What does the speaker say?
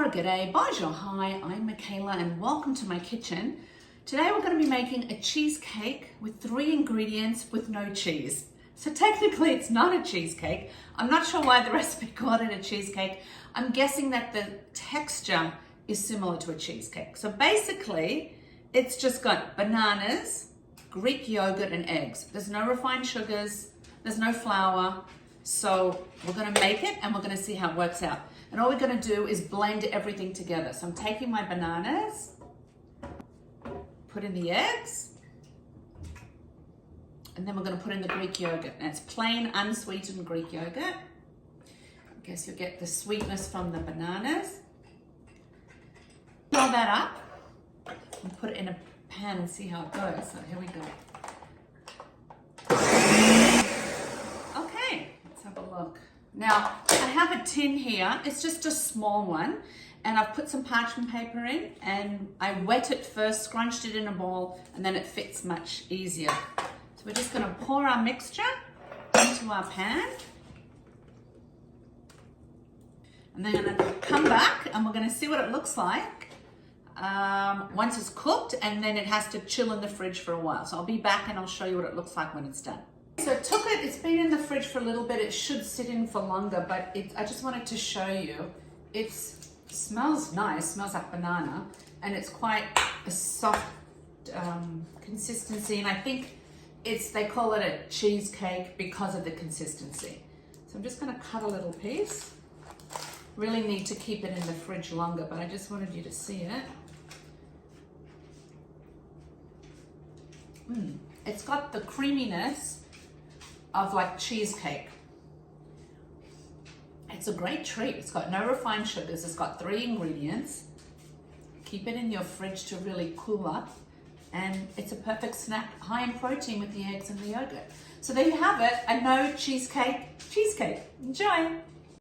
Bonjour, g'day, bonjour, hi, I'm Michaela and welcome to my kitchen. Today we're going to be making a cheesecake with 3 ingredients with no cheese. So technically it's not a cheesecake. I'm not sure why the recipe called it a cheesecake. I'm guessing that the texture is similar to a cheesecake. So basically it's just got bananas, Greek yogurt and eggs. There's no refined sugars, there's no flour. So we're going to make it and we're going to see how it works out. And all we're going to do is blend everything together. So I'm taking my bananas, put in the eggs, and then we're going to put in the Greek yogurt. And it's plain, unsweetened Greek yogurt. I guess you'll get the sweetness from the bananas. Roll that up and put it in a pan and see how it goes. So here we go. Okay, let's have a look. Now, I have a tin here. It's just a small one. And I've put some parchment paper in and I wet it first, scrunched it in a ball, and then it fits much easier. So we're just gonna pour our mixture into our pan. And then I'm gonna come back and we're gonna see what it looks like once it's cooked, and then it has to chill in the fridge for a while. So I'll be back and I'll show you what it looks like when it's done. So it's been in the fridge for a little bit. It should sit in for longer, but I just wanted to show you. It smells nice, smells like banana, and it's quite a soft consistency. And I think they call it a cheesecake because of the consistency. So I'm just gonna cut a little piece. Really need to keep it in the fridge longer, but I just wanted you to see it. It's got the creaminess of like cheesecake. It's a great treat. It's got no refined sugars. It's got 3 ingredients. Keep it in your fridge to really cool up. And it's a perfect snack, high in protein with the eggs and the yogurt. So there you have it, a no cheesecake cheesecake. Enjoy.